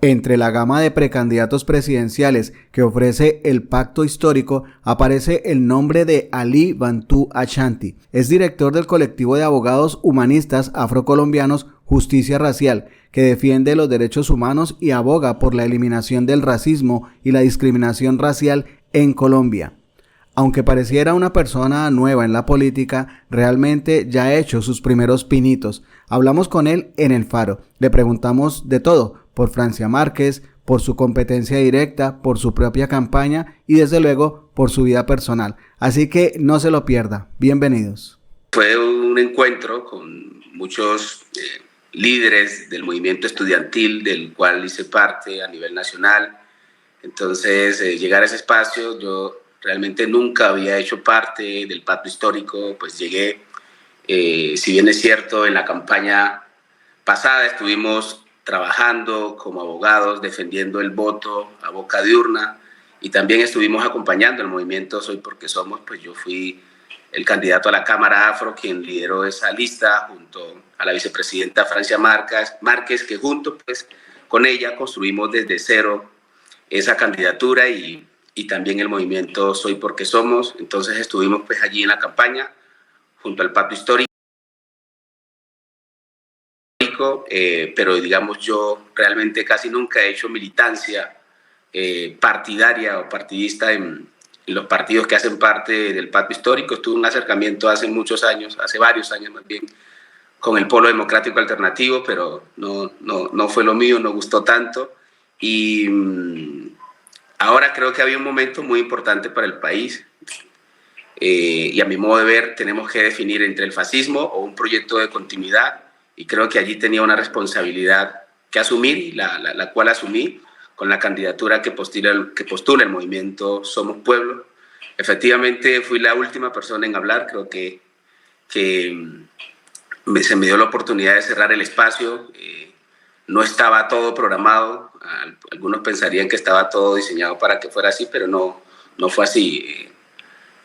Entre la gama de precandidatos presidenciales que ofrece el Pacto Histórico aparece el nombre de Ali Bantu Ashanti. Es director del colectivo de abogados humanistas afrocolombianos Justicia Racial, que defiende los derechos humanos y aboga por la eliminación del racismo y la discriminación racial en Colombia. Aunque pareciera una persona nueva en la política, realmente ya ha hecho sus primeros pinitos. Hablamos con él en El Faro. Le preguntamos de todo, por Francia Márquez, por su competencia directa, por su propia campaña y desde luego por su vida personal. Así que no se lo pierda. Bienvenidos. Fue un encuentro con muchos líderes del movimiento estudiantil del cual hice parte a nivel nacional. Entonces, llegar a ese espacio, yo realmente nunca había hecho parte del Pacto Histórico, pues llegué, si bien es cierto, en la campaña pasada estuvimos trabajando como abogados, defendiendo el voto a boca de urna, y también estuvimos acompañando el movimiento Soy Porque Somos. Pues yo fui el candidato a la Cámara Afro, quien lideró esa lista junto a la vicepresidenta Francia Márquez, que junto pues con ella construimos desde cero esa candidatura y también el movimiento Soy Porque Somos. Entonces estuvimos pues allí en la campaña junto al Pacto Histórico, pero digamos yo realmente casi nunca he hecho militancia partidaria o partidista en los partidos que hacen parte del Pacto Histórico. Tuve un acercamiento hace muchos años, hace varios años más bien, con el Polo Democrático Alternativo, pero no fue lo mío, no gustó tanto. Y ahora creo que había un momento muy importante para el país, y a mi modo de ver tenemos que definir entre el fascismo o un proyecto de continuidad, y creo que allí tenía una responsabilidad que asumir, la cual asumí con la candidatura que postula el movimiento Somos Pueblo. Efectivamente fui la última persona en hablar. Creo que se me dio la oportunidad de cerrar el espacio. No estaba todo programado. Algunos pensarían que estaba todo diseñado para que fuera así, pero no fue así.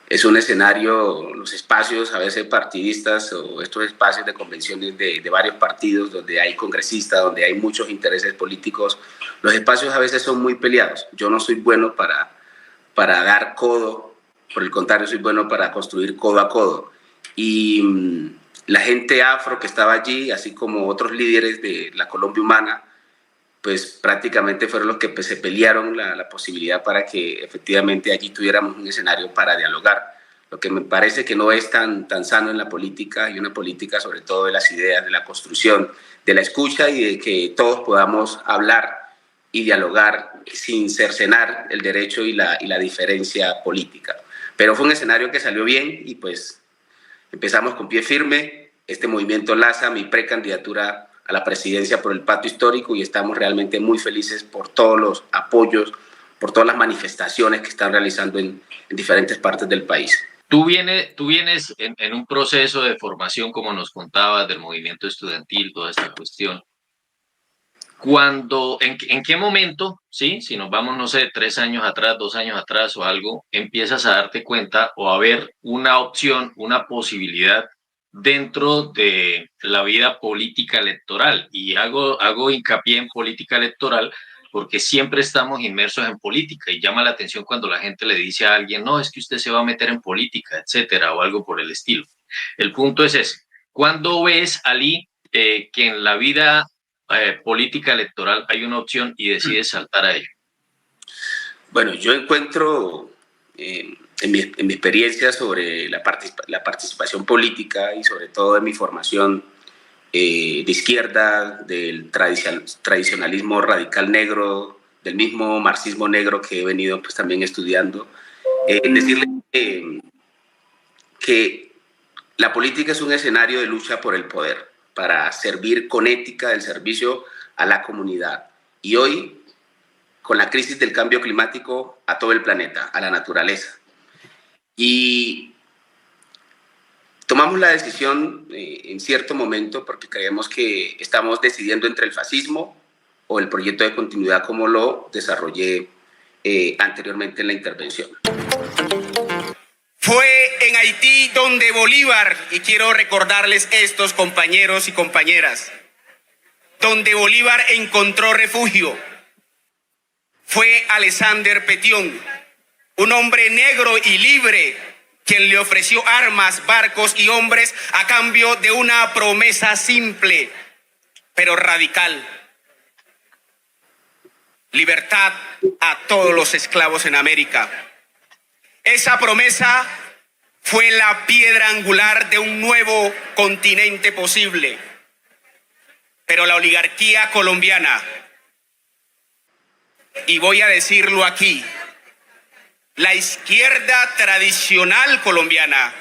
Es un escenario, los espacios a veces partidistas o estos espacios de convenciones de varios partidos, donde hay congresistas, donde hay muchos intereses políticos, los espacios a veces son muy peleados. Yo no soy bueno para dar codo, por el contrario, soy bueno para construir codo a codo. Y la gente afro que estaba allí, así como otros líderes de la Colombia Humana, pues prácticamente fueron los que se pelearon la posibilidad para que efectivamente allí tuviéramos un escenario para dialogar. Lo que me parece que no es tan sano en la política, y una política sobre todo de las ideas, de la construcción, de la escucha y de que todos podamos hablar y dialogar sin cercenar el derecho y la diferencia política. Pero fue un escenario que salió bien y pues empezamos con pie firme. Este movimiento lanza mi precandidatura a la presidencia por el Pacto Histórico y estamos realmente muy felices por todos los apoyos, por todas las manifestaciones que están realizando en diferentes partes del país. Tú vienes en un proceso de formación, como nos contabas, del movimiento estudiantil, toda esta cuestión. ¿En qué momento, sí, si nos vamos, no sé, 3 años atrás, 2 años atrás o algo, empiezas a darte cuenta o a ver una opción, una posibilidad dentro de la vida política electoral? Y hago hincapié en política electoral porque siempre estamos inmersos en política y llama la atención cuando la gente le dice a alguien, no, es que usted se va a meter en política, etcétera, o algo por el estilo. El punto es ese. ¿Cuándo ves, Ali, que en la vida política electoral hay una opción y decides saltar a ello? Bueno, yo encuentro en mi experiencia sobre la participación política y sobre todo en mi formación de izquierda, del tradicionalismo radical negro, del mismo marxismo negro que he venido pues también estudiando, decirle que la política es un escenario de lucha por el poder, para servir con ética del servicio a la comunidad. Y hoy, con la crisis del cambio climático, a todo el planeta, a la naturaleza. Y tomamos la decisión en cierto momento porque creemos que estamos decidiendo entre el fascismo o el proyecto de continuidad, como lo desarrollé anteriormente en la intervención. Fue en Haití donde Bolívar, y quiero recordarles estos compañeros y compañeras, donde Bolívar encontró refugio, fue Alexander Petion, un hombre negro y libre quien le ofreció armas, barcos y hombres a cambio de una promesa simple, pero radical: libertad a todos los esclavos en América. Esa promesa fue la piedra angular de un nuevo continente posible. Pero la oligarquía colombiana, y voy a decirlo aquí, la izquierda tradicional colombiana,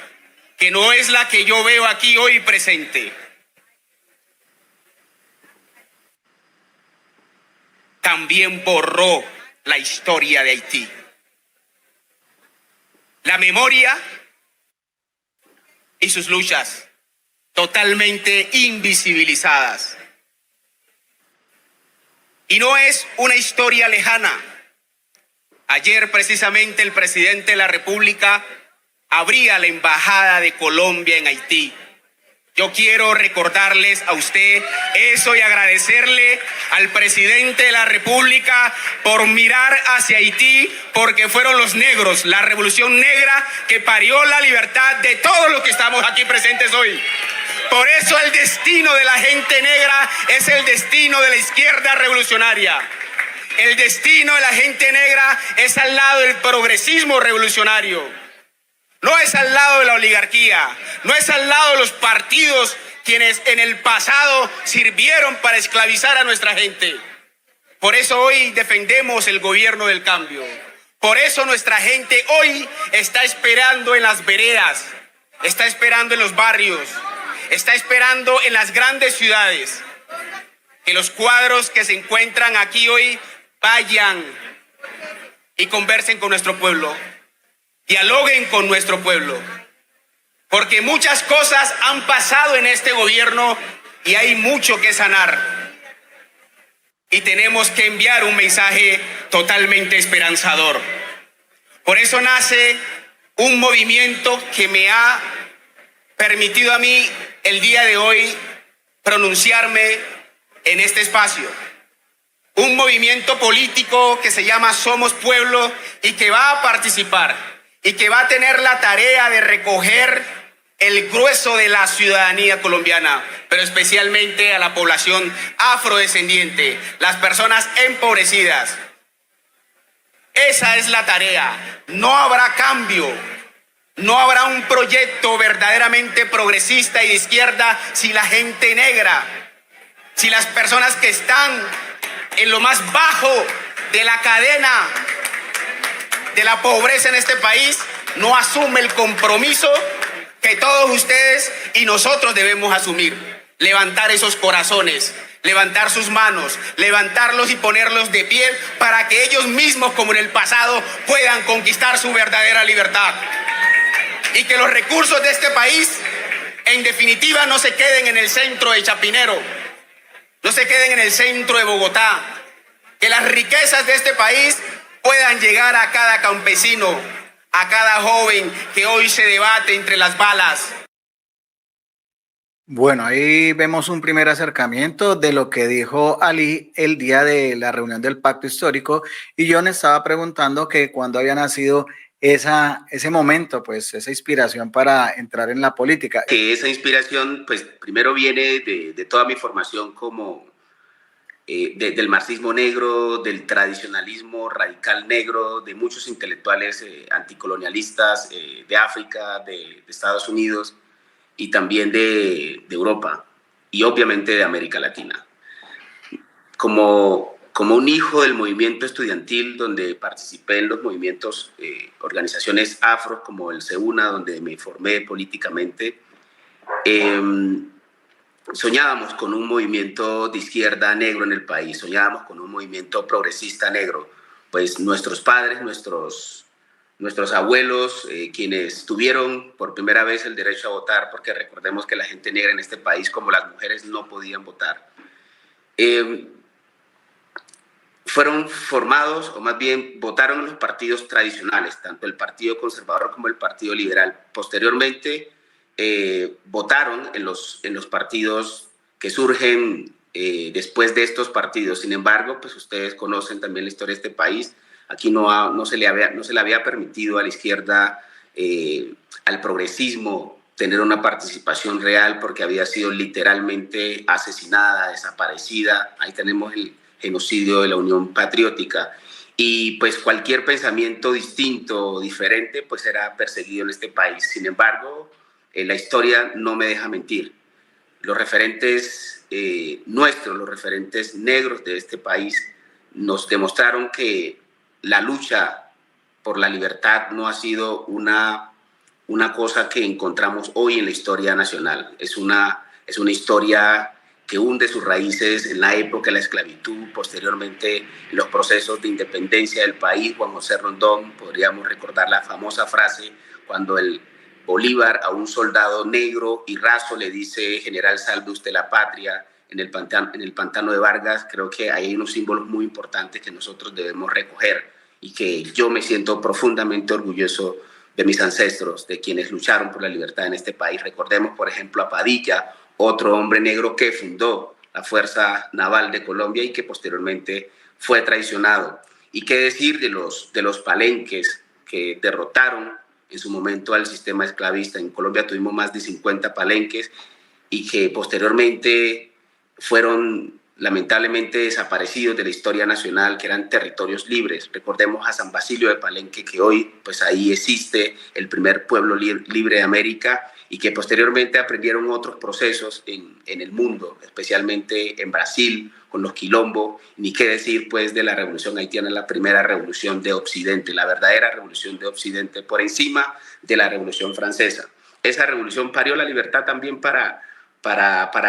que no es la que yo veo aquí hoy presente, también borró la historia de Haití. La memoria y sus luchas totalmente invisibilizadas. Y no es una historia lejana. Ayer precisamente el presidente de la República abría la embajada de Colombia en Haití. Yo quiero recordarles a usted eso y agradecerle al presidente de la República por mirar hacia Haití, porque fueron los negros, la revolución negra, que parió la libertad de todos los que estamos aquí presentes hoy. Por eso el destino de la gente negra es el destino de la izquierda revolucionaria. El destino de la gente negra es al lado del progresismo revolucionario. No es al lado de la oligarquía, no es al lado de los partidos quienes en el pasado sirvieron para esclavizar a nuestra gente. Por eso hoy defendemos el gobierno del cambio. Por eso nuestra gente hoy está esperando en las veredas, está esperando en los barrios, está esperando en las grandes ciudades que los cuadros que se encuentran aquí hoy vayan y conversen con nuestro pueblo. Dialoguen con nuestro pueblo, porque muchas cosas han pasado en este gobierno y hay mucho que sanar. Y tenemos que enviar un mensaje totalmente esperanzador. Por eso nace un movimiento que me ha permitido a mí el día de hoy pronunciarme en este espacio. Un movimiento político que se llama Somos Pueblo y que va a participar y que va a tener la tarea de recoger el grueso de la ciudadanía colombiana, pero especialmente a la población afrodescendiente, las personas empobrecidas. Esa es la tarea. No habrá cambio, no habrá un proyecto verdaderamente progresista y de izquierda si la gente negra, si las personas que están en lo más bajo de la cadena de la pobreza en este país no asume el compromiso que todos ustedes y nosotros debemos asumir. Levantar esos corazones, levantar sus manos, levantarlos y ponerlos de pie para que ellos mismos, como en el pasado, puedan conquistar su verdadera libertad. Y que los recursos de este país, en definitiva, no se queden en el centro de Chapinero, no se queden en el centro de Bogotá. Que las riquezas de este país puedan llegar a cada campesino, a cada joven que hoy se debate entre las balas. Bueno, ahí vemos un primer acercamiento de lo que dijo Ali el día de la reunión del Pacto Histórico, y John estaba preguntando que cuándo había nacido ese momento, pues esa inspiración para entrar en la política. Que esa inspiración, pues primero viene de toda mi formación como del marxismo negro, del tradicionalismo radical negro, de muchos intelectuales anticolonialistas de África, de Estados Unidos y también de Europa y obviamente de América Latina. Como un hijo del movimiento estudiantil, donde participé en los movimientos, organizaciones afro como el CEUNA, donde me formé políticamente, soñábamos con un movimiento de izquierda negro en el país, soñábamos con un movimiento progresista negro. Pues nuestros padres, nuestros abuelos, quienes tuvieron por primera vez el derecho a votar, porque recordemos que la gente negra en este país, como las mujeres, no podían votar, fueron formados, o más bien votaron en los partidos tradicionales, tanto el Partido Conservador como el Partido Liberal. Posteriormente, votaron en los partidos que surgen después de estos partidos. Sin embargo, pues ustedes conocen también la historia de este país. Aquí no se le había permitido a la izquierda, al progresismo, tener una participación real porque había sido literalmente asesinada, desaparecida. Ahí tenemos el genocidio de la Unión Patriótica. Y pues cualquier pensamiento distinto o diferente pues era perseguido en este país. Sin embargo, la historia no me deja mentir. Los referentes nuestros, los referentes negros de este país, nos demostraron que la lucha por la libertad no ha sido una cosa que encontramos hoy en la historia nacional. Es una historia que hunde sus raíces en la época de la esclavitud, posteriormente en los procesos de independencia del país. Juan José Rondón, podríamos recordar la famosa frase cuando el Bolívar a un soldado negro y raso le dice: general, salve usted la patria, en el pantano de Vargas. Creo que hay unos símbolos muy importantes que nosotros debemos recoger y que yo me siento profundamente orgulloso de mis ancestros, de quienes lucharon por la libertad en este país. Recordemos, por ejemplo, a Padilla, otro hombre negro que fundó la Fuerza Naval de Colombia y que posteriormente fue traicionado. ¿Y qué decir de los palenques que derrotaron en su momento al sistema esclavista? En Colombia tuvimos más de 50 palenques y que posteriormente fueron lamentablemente desaparecidos de la historia nacional, que eran territorios libres. Recordemos a San Basilio de Palenque, que hoy pues ahí existe el primer pueblo libre de América, y que posteriormente aprendieron otros procesos en el mundo, especialmente en Brasil, con los quilombos. Ni qué decir pues de la Revolución Haitiana, la primera revolución de Occidente, la verdadera revolución de Occidente, por encima de la Revolución Francesa. Esa revolución parió la libertad también para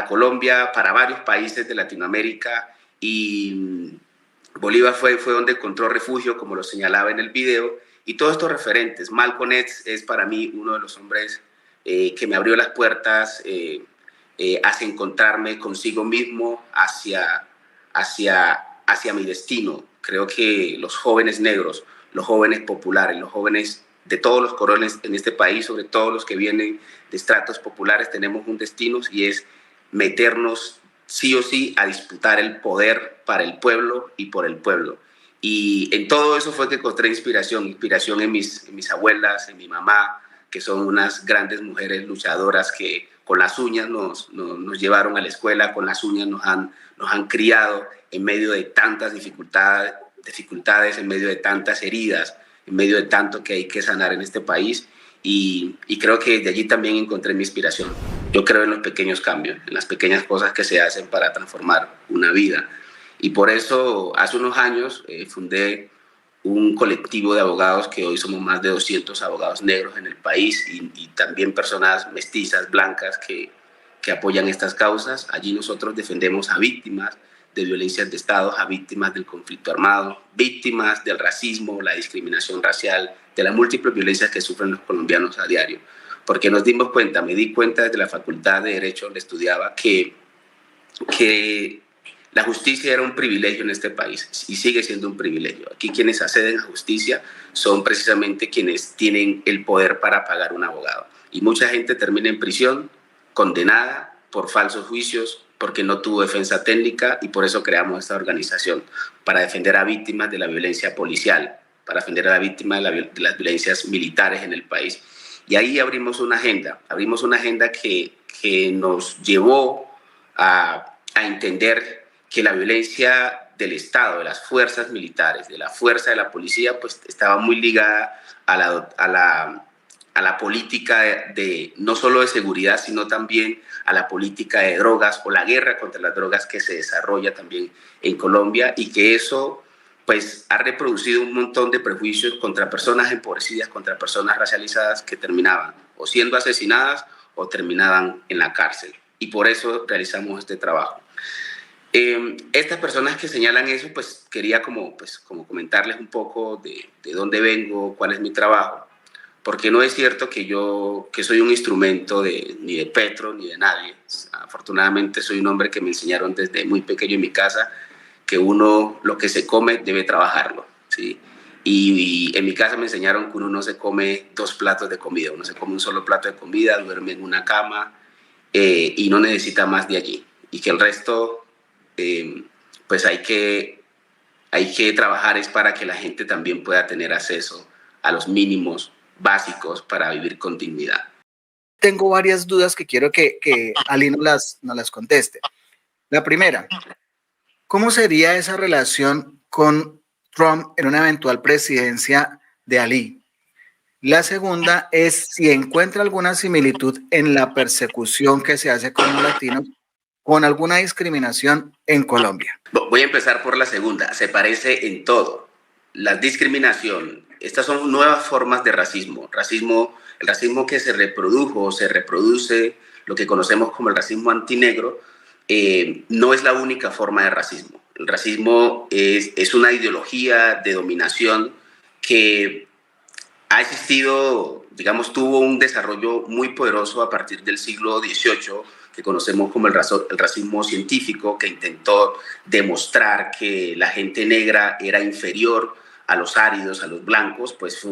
Colombia, para varios países de Latinoamérica, y Bolívar fue donde encontró refugio, como lo señalaba en el video, y todos estos referentes. Malcolm X es para mí uno de los hombres que me abrió las puertas hacia encontrarme consigo mismo, hacia mi destino. Creo que los jóvenes negros, los jóvenes populares, los jóvenes de todos los colores en este país, sobre todo los que vienen de estratos populares, tenemos un destino, y es meternos sí o sí a disputar el poder para el pueblo y por el pueblo. Y en todo eso fue que encontré inspiración en mis abuelas, en mi mamá, que son unas grandes mujeres luchadoras que con las uñas nos llevaron a la escuela, con las uñas nos han criado en medio de tantas dificultades, en medio de tantas heridas, en medio de tanto que hay que sanar en este país, y creo que de allí también encontré mi inspiración. Yo creo en los pequeños cambios, en las pequeñas cosas que se hacen para transformar una vida, y por eso hace unos años fundé un colectivo de abogados que hoy somos más de 200 abogados negros en el país, y también personas mestizas, blancas, que apoyan estas causas. Allí nosotros defendemos a víctimas de violencias de Estado, a víctimas del conflicto armado, víctimas del racismo, la discriminación racial, de las múltiples violencias que sufren los colombianos a diario. Porque me di cuenta desde la Facultad de Derecho donde estudiaba que la justicia era un privilegio en este país y sigue siendo un privilegio. Aquí quienes acceden a justicia son precisamente quienes tienen el poder para pagar un abogado. Y mucha gente termina en prisión, condenada por falsos juicios, porque no tuvo defensa técnica, y por eso creamos esta organización, para defender a víctimas de la violencia policial, para defender a la víctima de las violencias militares en el país. Y ahí abrimos una agenda que nos llevó a entender que la violencia del Estado, de las fuerzas militares, de la fuerza de la policía, pues estaba muy ligada a la política de no solo de seguridad, sino también a la política de drogas, o la guerra contra las drogas que se desarrolla también en Colombia, y que eso pues ha reproducido un montón de prejuicios contra personas empobrecidas, contra personas racializadas, que terminaban o siendo asesinadas o terminaban en la cárcel. Y por eso realizamos este trabajo. Estas personas que señalan eso, pues quería como comentarles un poco de dónde vengo, cuál es mi trabajo, porque no es cierto que soy un instrumento ni de Petro ni de nadie. Afortunadamente soy un hombre que me enseñaron desde muy pequeño en mi casa que uno lo que se come debe trabajarlo, ¿sí? Y en mi casa me enseñaron que uno no se come 2 platos de comida, uno se come un solo plato de comida, duerme en una cama y no necesita más de allí, y que el resto pues hay que trabajar es para que la gente también pueda tener acceso a los mínimos básicos para vivir con dignidad. Tengo varias dudas que quiero que Ali nos las conteste. La primera, ¿cómo sería esa relación con Trump en una eventual presidencia de Ali? La segunda es si encuentra alguna similitud en la persecución que se hace con los latinos con alguna discriminación en Colombia. Voy a empezar por la segunda. Se parece en todo. La discriminación, estas son nuevas formas de racismo. El racismo que se reprodujo, se reproduce, lo que conocemos como el racismo antinegro, no es la única forma de racismo. El racismo es una ideología de dominación que ha existido, digamos, tuvo un desarrollo muy poderoso a partir del siglo XVIII, que conocemos como el racismo científico, que intentó demostrar que la gente negra era inferior a los áridos, a los blancos, pues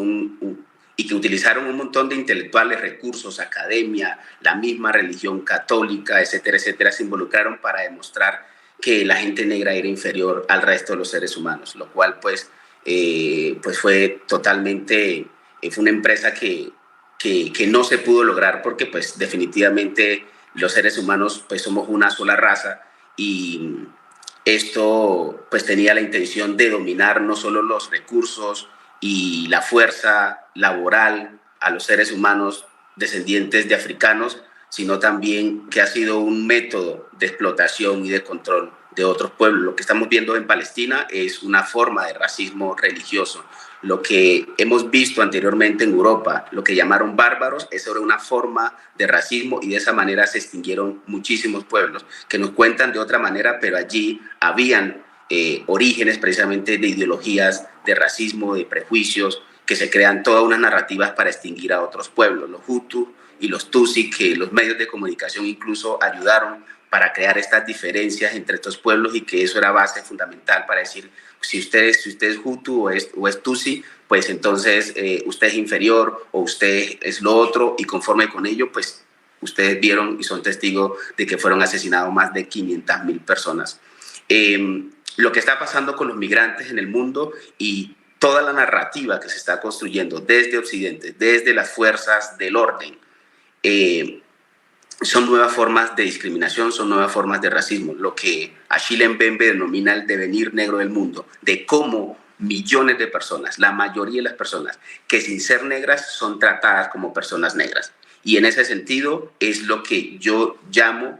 y que utilizaron un montón de intelectuales, recursos, academia, la misma religión católica, etcétera, etcétera, se involucraron para demostrar que la gente negra era inferior al resto de los seres humanos, lo cual pues fue totalmente, fue una empresa que no se pudo lograr porque pues definitivamente los seres humanos pues somos una sola raza y esto pues tenía la intención de dominar no solo los recursos y la fuerza laboral a los seres humanos descendientes de africanos, sino también que ha sido un método de explotación y de control de otros pueblos. Lo que estamos viendo en Palestina es una forma de racismo religioso. Lo que hemos visto anteriormente en Europa, lo que llamaron bárbaros, es sobre una forma de racismo y de esa manera se extinguieron muchísimos pueblos que nos cuentan de otra manera, pero allí habían orígenes precisamente de ideologías de racismo, de prejuicios, que se crean todas unas narrativas para extinguir a otros pueblos, los Hutu y los Tutsi, que los medios de comunicación incluso ayudaron para crear estas diferencias entre estos pueblos y que eso era base fundamental para decir, si usted es Hutu o es Tutsi, pues entonces usted es inferior o usted es lo otro y conforme con ello, pues ustedes vieron y son testigos de que fueron asesinados más de 500,000 personas. Lo que está pasando con los migrantes en el mundo y toda la narrativa que se está construyendo desde Occidente, desde las fuerzas del orden, son nuevas formas de discriminación, son nuevas formas de racismo, lo que Achille Mbembe denomina el devenir negro del mundo, de cómo millones de personas, la mayoría de las personas que sin ser negras son tratadas como personas negras. Y en ese sentido es lo que yo llamo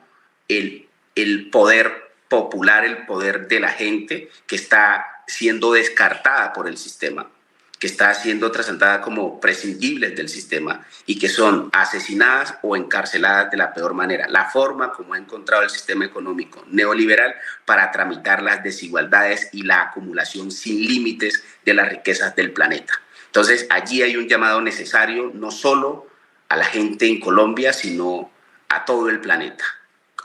el poder popular, el poder de la gente que está siendo descartada por el sistema, que está siendo tratada como prescindibles del sistema y que son asesinadas o encarceladas de la peor manera. La forma como ha encontrado el sistema económico neoliberal para tramitar las desigualdades y la acumulación sin límites de las riquezas del planeta. Entonces, allí hay un llamado necesario no solo a la gente en Colombia, sino a todo el planeta.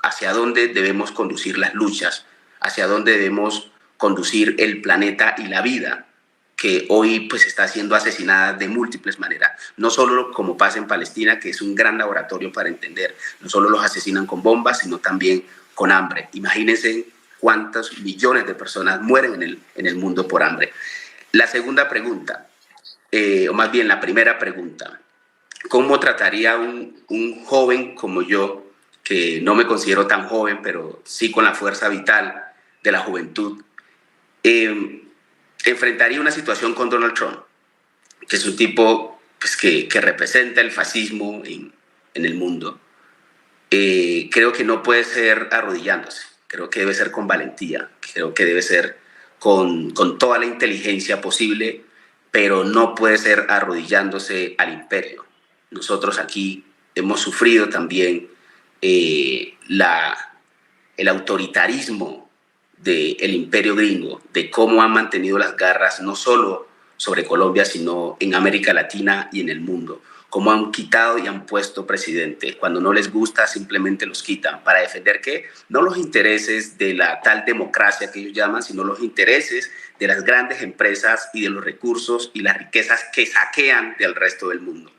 Hacia dónde debemos conducir las luchas, hacia dónde debemos conducir el planeta y la vida, que hoy pues está siendo asesinada de múltiples maneras. No solo como pasa en Palestina, que es un gran laboratorio para entender, no solo los asesinan con bombas, sino también con hambre. Imagínense cuántos millones de personas mueren en el mundo por hambre. La segunda pregunta, o más bien la primera pregunta, ¿cómo trataría un joven como yo, que no me considero tan joven, pero sí con la fuerza vital de la juventud, enfrentaría una situación con Donald Trump, que es un tipo pues, que representa el fascismo en el mundo? Creo que no puede ser arrodillándose, creo que debe ser con valentía, creo que debe ser con toda la inteligencia posible, pero no puede ser arrodillándose al imperio. Nosotros aquí hemos sufrido también el autoritarismo del imperio gringo, de cómo han mantenido las garras no solo sobre Colombia, sino en América Latina y en el mundo, cómo han quitado y han puesto presidentes. Cuando no les gusta, simplemente los quitan. ¿Para defender qué? No los intereses de la tal democracia que ellos llaman, sino los intereses de las grandes empresas y de los recursos y las riquezas que saquean del resto del mundo.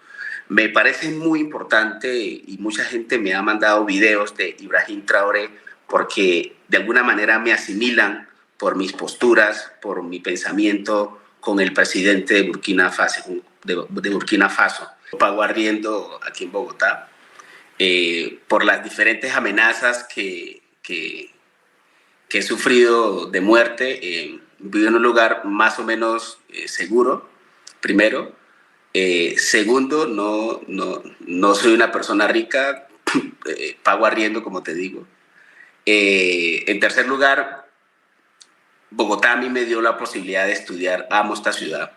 Me parece muy importante y mucha gente me ha mandado videos de Ibrahim Traoré porque de alguna manera me asimilan por mis posturas, por mi pensamiento con el presidente de Burkina Faso, Pago Arriendo aquí en Bogotá, por las diferentes amenazas que he sufrido de muerte. Vivo en un lugar más o menos seguro, primero. Segundo, no soy una persona rica, pago arriendo, como te digo. En tercer lugar, Bogotá a mí me dio la posibilidad de estudiar, amo esta ciudad,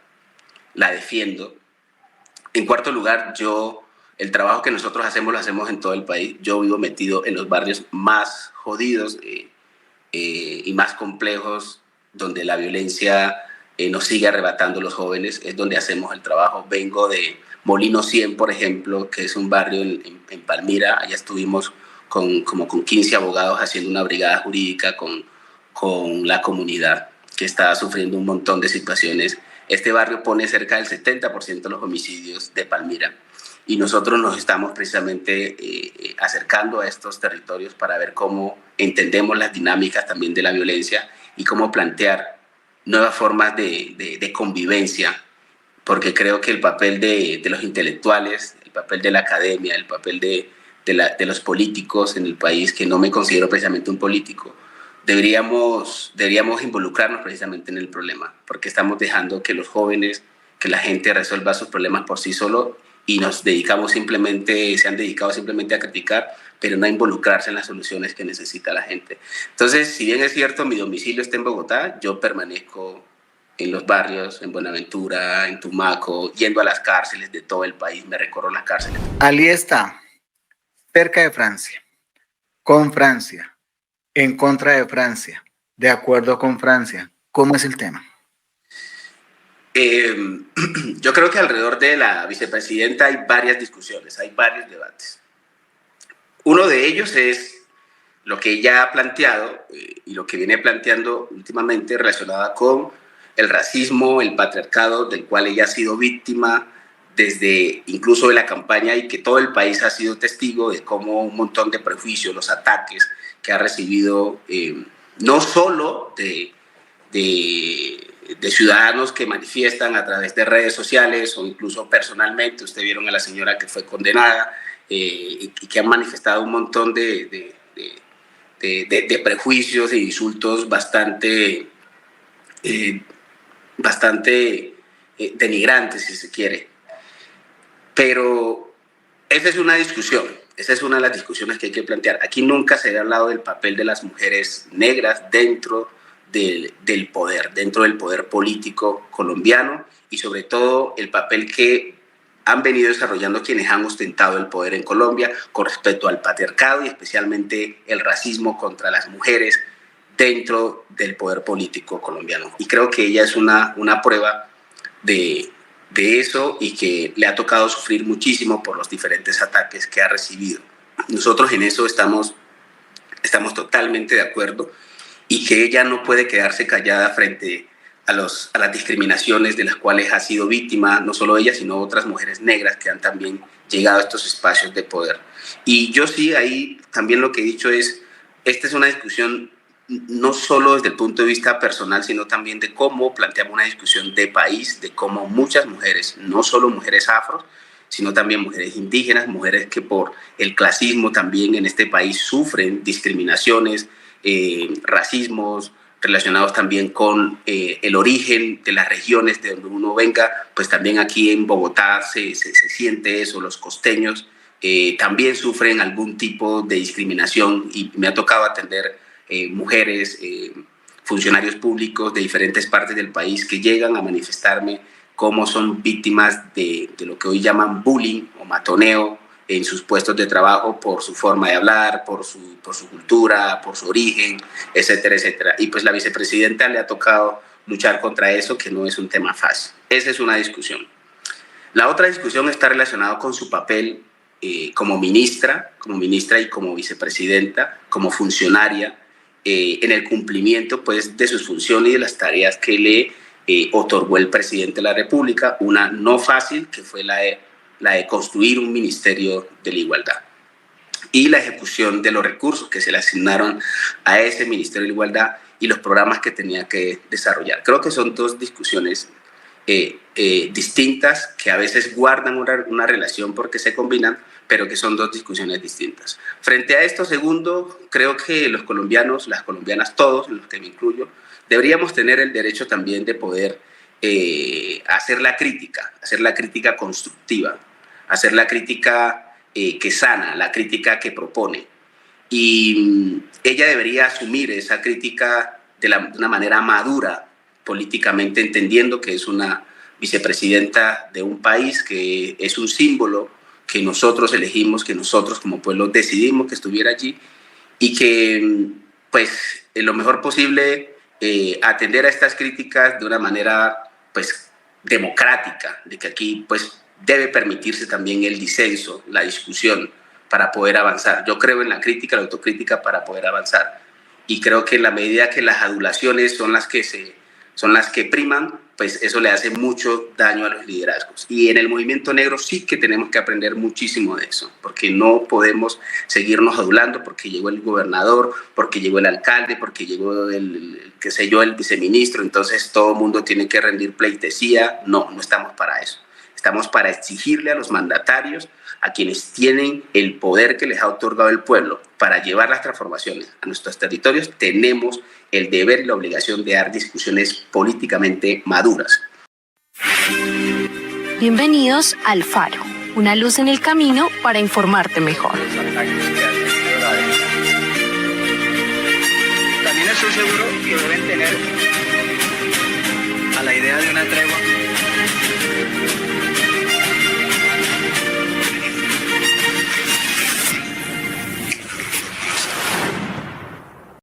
la defiendo. En cuarto lugar, el trabajo que nosotros hacemos lo hacemos en todo el país. Yo vivo metido en los barrios más jodidos y más complejos, donde la violencia nos sigue arrebatando los jóvenes, es donde hacemos el trabajo. Vengo de Molino 100, por ejemplo, que es un barrio en Palmira. Allá estuvimos con 15 abogados haciendo una brigada jurídica con la comunidad que está sufriendo un montón de situaciones. Este barrio pone cerca del 70% de los homicidios de Palmira, y nosotros nos estamos precisamente acercando a estos territorios para ver cómo entendemos las dinámicas también de la violencia y cómo plantear nuevas formas de convivencia, porque creo que el papel de los intelectuales, el papel de la academia, el papel de los políticos en el país, que no me considero precisamente un político, deberíamos involucrarnos precisamente en el problema, porque estamos dejando que los jóvenes, que la gente resuelva sus problemas por sí solo, y se han dedicado simplemente a criticar, pero no a involucrarse en las soluciones que necesita la gente. Entonces, si bien es cierto, mi domicilio está en Bogotá, yo permanezco en los barrios, en Buenaventura, en Tumaco, yendo a las cárceles de todo el país, me recorro las cárceles. Ali está cerca de Francia, con Francia, en contra de Francia, de acuerdo con Francia. ¿Cómo es el tema? Yo creo que alrededor de la vicepresidenta hay varias discusiones, hay varios debates. Uno de ellos es lo que ella ha planteado y lo que viene planteando últimamente relacionada con el racismo, el patriarcado, del cual ella ha sido víctima desde incluso de la campaña, y que todo el país ha sido testigo de cómo un montón de prejuicios, los ataques que ha recibido, no solo de ciudadanos que manifiestan a través de redes sociales o incluso personalmente. Usted vieron a la señora que fue condenada y que han manifestado un montón de prejuicios e insultos bastante denigrantes, si se quiere. Pero esa es una discusión, esa es una de las discusiones que hay que plantear. Aquí nunca se ha hablado del papel de las mujeres negras dentro del poder, dentro del poder político colombiano, y sobre todo el papel que han venido desarrollando quienes han ostentado el poder en Colombia con respecto al patriarcado y especialmente el racismo contra las mujeres dentro del poder político colombiano. Y creo que ella es una prueba de eso, y que le ha tocado sufrir muchísimo por los diferentes ataques que ha recibido. Nosotros en eso estamos totalmente de acuerdo, y que ella no puede quedarse callada frente a las discriminaciones de las cuales ha sido víctima, no solo ella, sino otras mujeres negras que han también llegado a estos espacios de poder. Y yo sí, ahí también lo que he dicho es, esta es una discusión no solo desde el punto de vista personal, sino también de cómo planteamos una discusión de país, de cómo muchas mujeres, no solo mujeres afros, sino también mujeres indígenas, mujeres que por el clasismo también en este país sufren discriminaciones, racismos relacionados también con el origen de las regiones de donde uno venga. Pues también aquí en Bogotá se siente eso. Los costeños también sufren algún tipo de discriminación, y me ha tocado atender mujeres, funcionarios públicos de diferentes partes del país que llegan a manifestarme cómo son víctimas de lo que hoy llaman bullying o matoneo en sus puestos de trabajo por su forma de hablar, por su cultura, por su origen, etcétera, etcétera. Y pues la vicepresidenta le ha tocado luchar contra eso, que no es un tema fácil. Esa es una discusión. La otra discusión está relacionada con su papel como ministra y como vicepresidenta, como funcionaria, en el cumplimiento pues, de sus funciones y de las tareas que le otorgó el presidente de la República, una no fácil, que fue la de construir un ministerio de la igualdad. y la ejecución de los recursos que se le asignaron a ese Ministerio de Igualdad y los programas que tenía que desarrollar. Creo que son dos discusiones distintas que a veces guardan una relación porque se combinan, pero que son dos discusiones distintas. Frente a esto segundo, creo que los colombianos, las colombianas, todos, en los que me incluyo, deberíamos tener el derecho también de poder hacer la crítica constructiva, hacer la crítica que sana, la crítica que propone. Y ella debería asumir esa crítica de una manera madura políticamente, entendiendo que es una vicepresidenta de un país que es un símbolo que nosotros elegimos, que nosotros como pueblo decidimos que estuviera allí y que pues en lo mejor posible atender a estas críticas de una manera pues democrática, de que aquí pues debe permitirse también el disenso, la discusión para poder avanzar. Yo creo en la crítica, la autocrítica para poder avanzar y creo que en la medida que las adulaciones son las que priman, pues eso le hace mucho daño a los liderazgos. Y en el movimiento negro sí que tenemos que aprender muchísimo de eso, porque no podemos seguirnos adulando porque llegó el gobernador, porque llegó el alcalde, porque llegó el viceministro, entonces todo el mundo tiene que rendir pleitesía. No estamos para eso. Estamos para exigirle a los mandatarios, a quienes tienen el poder que les ha otorgado el pueblo para llevar las transformaciones a nuestros territorios, tenemos el deber y la obligación de dar discusiones políticamente maduras. Bienvenidos al Faro, una luz en el camino para informarte mejor. También estoy seguro que deben tener a la idea de una tregua